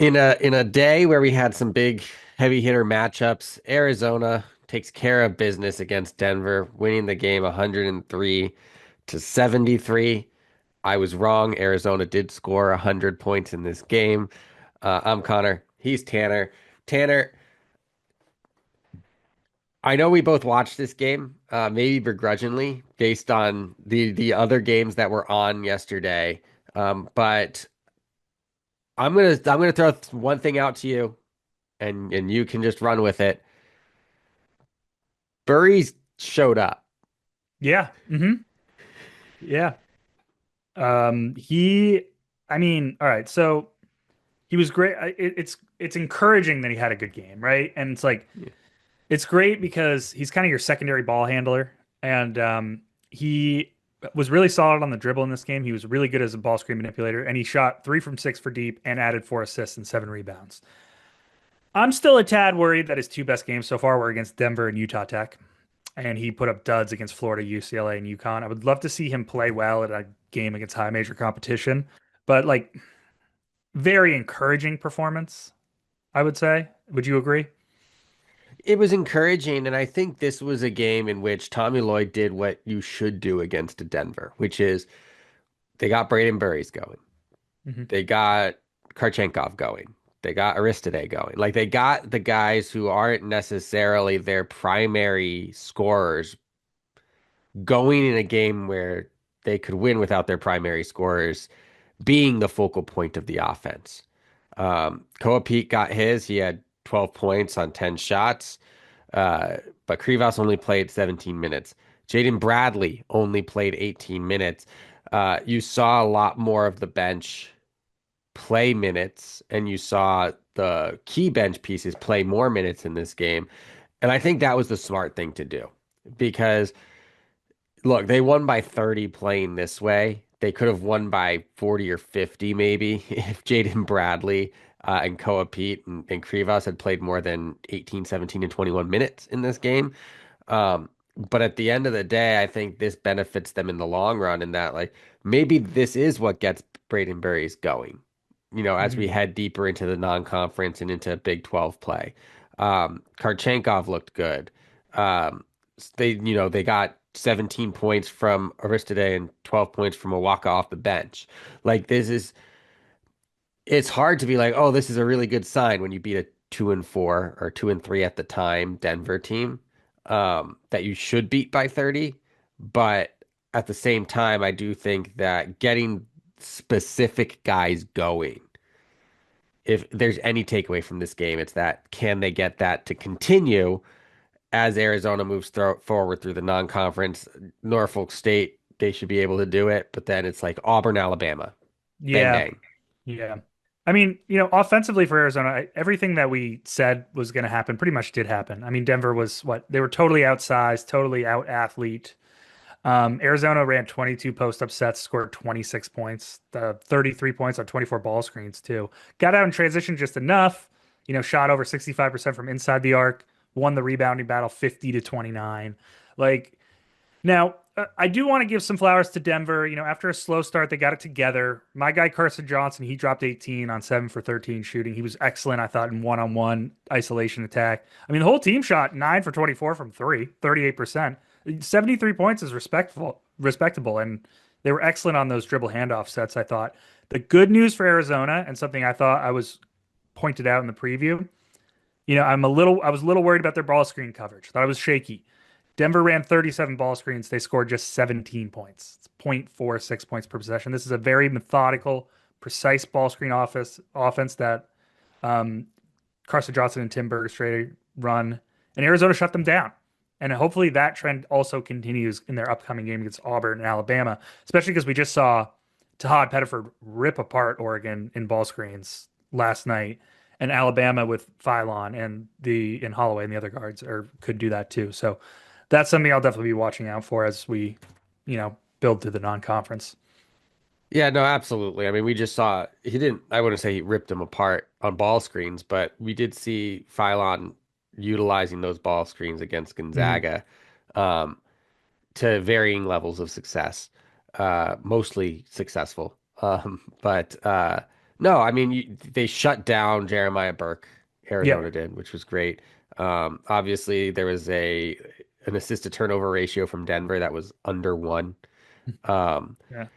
In a day where we had some big heavy hitter matchups, Arizona takes care of business against Denver, winning the game 103 to 73. I was wrong. Arizona did score 100 points in this game. I'm Connor. He's Tanner. Tanner, I know we both watched this game, maybe begrudgingly, based on the other games that were on yesterday. But I'm gonna throw one thing out to you, and you can just run with it. Burries showed up. Yeah. Yeah. He, I mean, all right. So he was great. It's encouraging that he had a good game, right? And it's like it's great because he's kind of your secondary ball handler, and he was really solid on the dribble in this game. He was really good as a ball screen manipulator, and he shot 3 from 6 for deep and added 4 assists and 7 rebounds. I'm still a tad worried that his two best games so far were against Denver and Utah Tech, and he put up duds against Florida, UCLA, and UConn. I would love to see him play well at a game against high major competition, but like very encouraging performance, I would say. Would you agree? It was encouraging, and I think this was a game in which Tommy Lloyd did what you should do against a Denver, which is they got Braden Burries going. Hmm. They got Karchenkov going. They got Aristide going. Like they got the guys who aren't necessarily their primary scorers going in a game where they could win without their primary scorers being the focal point of the offense. Koa Pete got his. He had 12 points on 10 shots. Uh, but Krivas only played 17 minutes. Jaden Bradley only played 18 minutes. You saw a lot more of the bench play minutes, and you saw the key bench pieces play more minutes in this game. And I think that was the smart thing to do because look, they won by 30 playing this way. They could have won by 40 or 50 maybe if Jaden Bradley and Koa Pete and Krivas had played more than 18, 17, and 21 minutes in this game. Um, but at the end of the day, I think this benefits them in the long run in that like maybe this is what gets Braden Berries going, as we Hmm. head deeper into the non-conference and into Big 12 play. Karchenkov looked good. Um, they got 17 points from Aristide and 12 points from Awaka off the bench. Like it's hard to be like, oh, this is a really good sign when you beat a 2-4 or 2-3 at the time Denver team that you should beat by 30. But at the same time, I do think that getting specific guys going, if there's any takeaway from this game, it's that can they get that to continue as Arizona moves forward through the non-conference? Norfolk State, they should be able to do it, but then it's like Auburn, Alabama, bang Yeah. bang. Yeah. I mean, offensively for Arizona, everything that we said was going to happen pretty much did happen. I mean, Denver was what they were totally outsized, totally out athlete. Arizona ran 22 post up sets, scored 26 points, 33 points on 24 ball screens too. Got out in transition just enough, shot over 65% from inside the arc, won the rebounding battle 50 to 29. Like now, I do want to give some flowers to Denver. After a slow start, they got it together. My guy Carson Johnson, he dropped 18 on 7 for 13 shooting. He was excellent, I thought, in one-on-one isolation attack. I mean, the whole team shot 9 for 24 from three, 38%. 73 points is respectable, and they were excellent on those dribble handoff sets, I thought. The good news for Arizona, and something I thought I was pointed out in the preview, I was a little worried about their ball screen coverage. Thought it was shaky. Denver ran 37 ball screens. They scored just 17 points. It's 0.46 points per possession. This is a very methodical, precise ball screen offense that um, Carson Johnson and Tim Bergstray run, and Arizona shut them down. And hopefully that trend also continues in their upcoming game against Auburn and Alabama, especially because we just saw Tahad Pettiford rip apart Oregon in ball screens last night, and Alabama with Philon and Holloway and the other guards could do that too. So that's something I'll definitely be watching out for as we, build through the non-conference. Yeah, no, absolutely. I mean, we just saw he didn't, I wouldn't say he ripped them apart on ball screens, but we did see Philon utilizing those ball screens against Mhm. Gonzaga um, to varying levels of success, mostly successful. But No, I mean they shut down Jeremiah Burke. Yeah. Arizona did, which was great. Obviously there was a an assist to turnover ratio from Denver that was under one. Um, Yeah.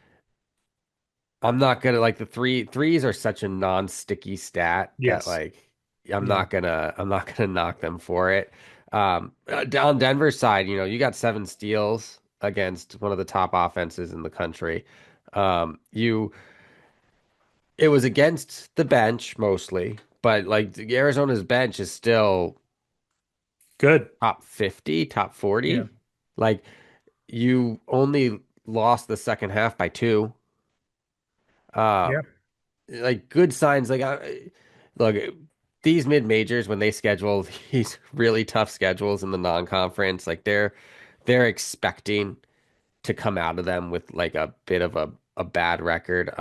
I'm not gonna like the threes are such a non-sticky stat that Yes. like Yeah. I'm not gonna knock them for it. On Denver's side, you got 7 steals against one of the top offenses in the country. You It was against the bench mostly, but like Arizona's bench is still Good. top 50, top Yeah. 40. Like you only lost the second half by two. Yeah. Um, like good signs. Look, these mid majors when they schedule these really tough schedules in the non-conference, like they're expecting to come out of them with like a bit of a bad record.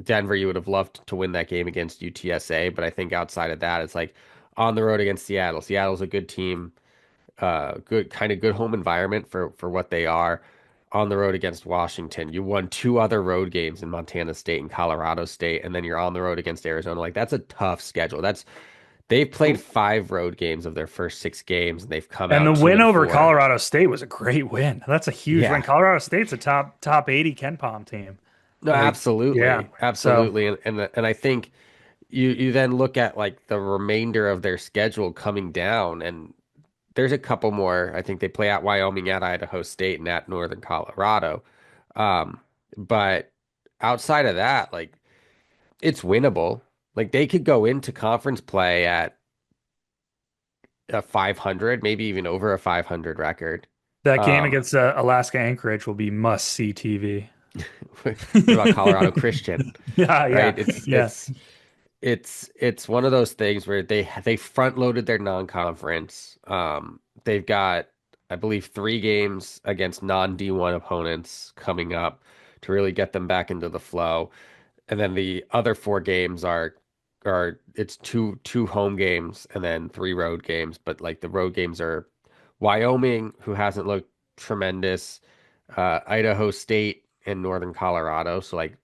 Denver, you would have loved to win that game against UTSA, but I think outside of that, it's like on the road against Seattle. Seattle's a good team, good home environment for what they are. On the road against Washington, you won 2 other road games in Montana State and Colorado State, and then you're on the road against Arizona. Like that's a tough schedule. They've played 5 road games of their first 6 games, and they've come And the out two win and over four. Colorado State was a great win. That's a huge win. Yeah. Colorado State's a top 80 Ken Palm team. No, Like, yeah. absolutely, So absolutely, and I think you then look at like the remainder of their schedule coming down, and there's a couple more. I think they play at Wyoming, at Idaho State, and at Northern Colorado. But outside of that, like it's winnable. Like they could go into conference play at a 500, maybe even over a 500 record. that game Um, against Alaska Anchorage will be must see TV. what about Colorado Christian, Yeah, yeah, right? It's yeah. it's it's one of those things where they front loaded their non-conference. They've got, I believe, 3 games against non-D1 opponents coming up to really get them back into the flow. And then the other 4 games are it's two home games and then 3 road games. But like the road games are Wyoming, who hasn't looked tremendous, Idaho State and Northern Colorado. So like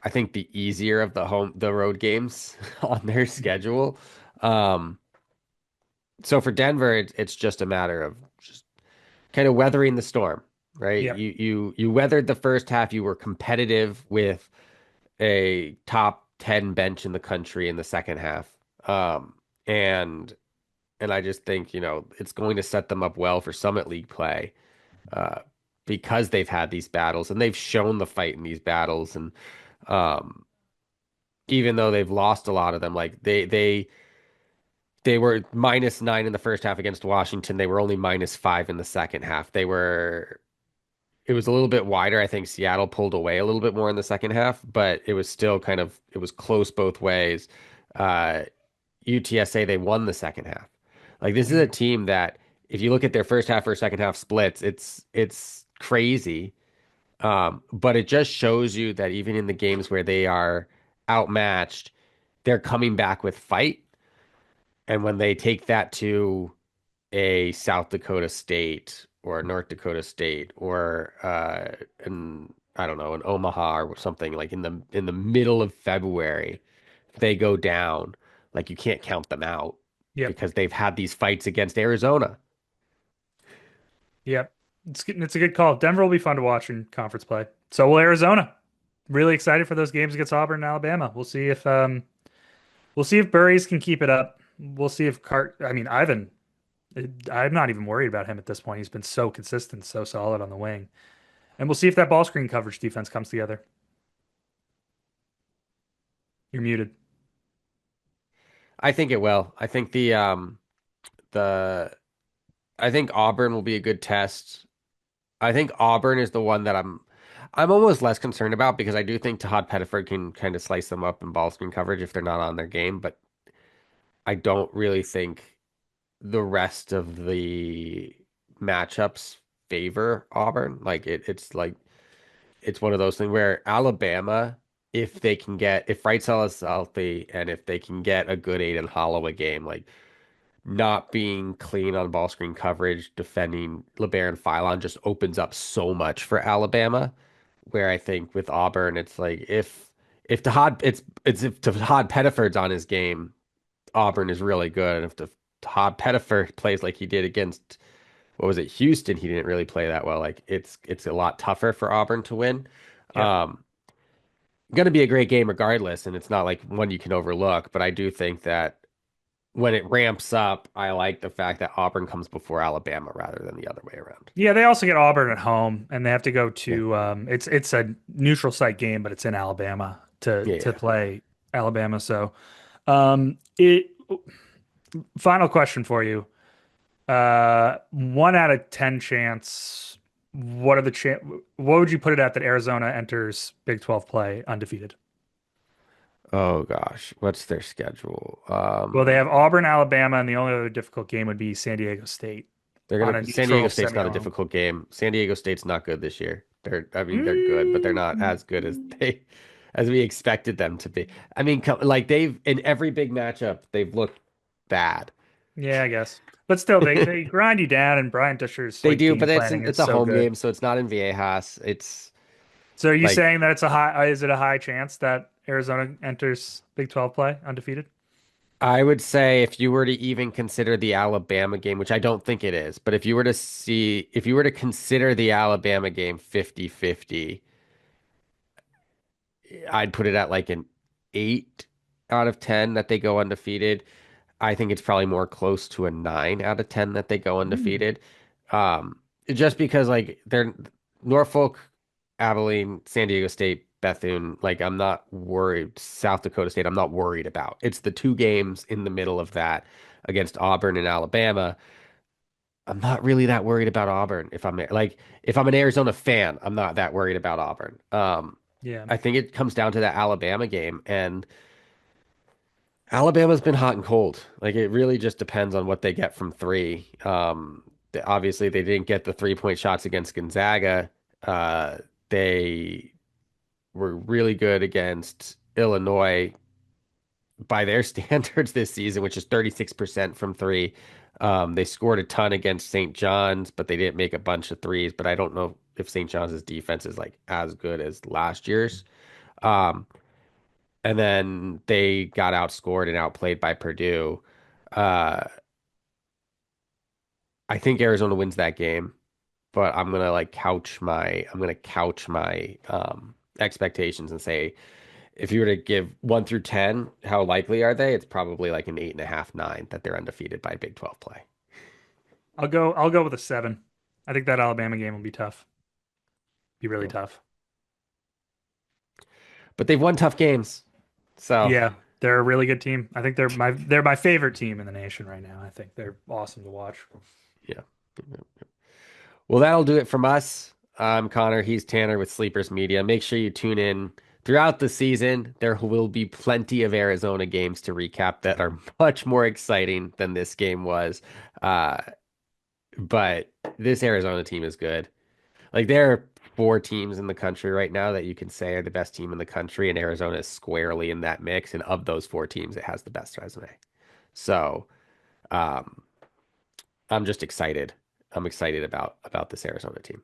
I think the easier of the road games on their schedule. Um, so for Denver, it's just a matter of just kind of weathering the storm, right? Yep. You weathered the first half. You were competitive with a top 10 bench in the country in the second half. Um, and and I just think, it's going to set them up well for Summit League play, uh, because they've had these battles and they've shown the fight in these battles. And um, even though they've lost a lot of them, like they were -9 in the first half against Washington. They were only -5 in the second half. It was a little bit wider. I think Seattle pulled away a little bit more in the second half, but it was still it was close both ways. Uh, UTSA, they won the second half. Like this is a team that if you look at their first half or second half splits, it's crazy. But it just shows you that even in the games where they are outmatched, they're coming back with fight. And when they take that to a South Dakota State or a North Dakota State or an I don't know, an Omaha or something like in the middle of February, they go down. Like you can't count them out Yep. because they've had these fights against Arizona. Yep. It's a good call. Denver will be fun to watch in conference play. So will Arizona. Really excited for those games against Auburn and Alabama. We'll see if Burries can keep it up. We'll see if Ivan, I'm not even worried about him at this point. He's been so consistent, so solid on the wing. And we'll see if that ball screen coverage defense comes together. You're muted. I think it will. The I think Auburn will be a good test. I think Auburn is the one that I'm almost less concerned about because I do think Todd Pettiford can kind of slice them up in ball screen coverage if they're not on their game, but I don't really think the rest of the matchups favor Auburn. Like it's like it's one of those things where Alabama, if Wrightsell is healthy and if they can get a good Aiden Holloway game, like not being clean on ball screen coverage, defending LeBaron Philon just opens up so much for Alabama. Where I think with Auburn, it's like if Todd Pettiford's on his game, Auburn is really good. And if the Todd Pettiford plays like he did against what was it, Houston, he didn't really play that well. Like it's a lot tougher for Auburn to win. Yep. Um, Going to be a great game regardless, and it's not like one you can overlook. But I do think that when it ramps up, I like the fact that Auburn comes before Alabama rather than the other way around. Yeah, they also get Auburn at home, and they have to go Yeah, to it's a neutral site game, but it's in Alabama yeah, to yeah. play Alabama. So, it final question for you. 1 out of 10 chance. What are the what would you put it at that Arizona enters Big 12 play undefeated? Oh gosh, what's their schedule? Well, they have Auburn, Alabama, and the only other difficult game would be San Diego State They're on gonna a San Diego neutral State's not a semi-home. difficult game. San Diego State's not good this year. I mean, they're good, but they're not Mm, as good as as we expected them to be. I mean, like they've in every big matchup, they've looked bad. yeah, I guess. But still, they grind you down, and Brian Dusher's They like do, game but planning it's is a so home good. game, so it's not in Viejas. It's So are you like saying that it's a high? Is it a high chance that Arizona enters Big 12 play undefeated? I would say if you were to even consider the Alabama game, which I don't think it is, but if you were to consider the Alabama game 50-50, I'd put it at like an 8 out of 10 that they go undefeated. I think it's probably more close to a 9 out of 10 that they go Mm. undefeated. Just because like they're Norfolk, Abilene, San Diego State, Bethune, like I'm not worried. South Dakota State, I'm not worried about. It's the two games in the middle of that against Auburn and Alabama. I'm not really that worried about Auburn if I'm an Arizona fan, I'm not that worried about Auburn. Yeah. I think it comes down to that Alabama game, and Alabama's been hot and cold. Like it really just depends on what they get from three. Obviously they didn't get the 3-point shots against Gonzaga. They were really good against Illinois by their standards this season, which is 36% from three. They scored a ton against St. John's, but they didn't make a bunch of threes. But I don't know if St. John's defense is like as good as last year's. Um, and then they got outscored and outplayed by Purdue. Uh, I think Arizona wins that game, but I'm gonna couch my expectations and say if you were to give 1 through 10, how likely are they? It's probably like an 8.5, 9 that they're undefeated by Big 12 play. I'll go with a 7. I think that Alabama game will be tough. Be really Yeah. tough. But they've won tough games. So Yeah, they're a really good team. I think they're my favorite team in the nation right now. I think they're awesome to watch. yeah. Well, that'll do it from us. I'm Connor. He's Tanner with Sleepers Media. Make sure you tune in throughout the season. There will be plenty of Arizona games to recap that are much more exciting than this game was. Uh, but this Arizona team is good. Like there are 4 teams in the country right now that you can say are the best team in the country, and Arizona is squarely in that mix. And of those 4 teams, it has the best resume. So um, I'm just excited. I'm excited about this Arizona team.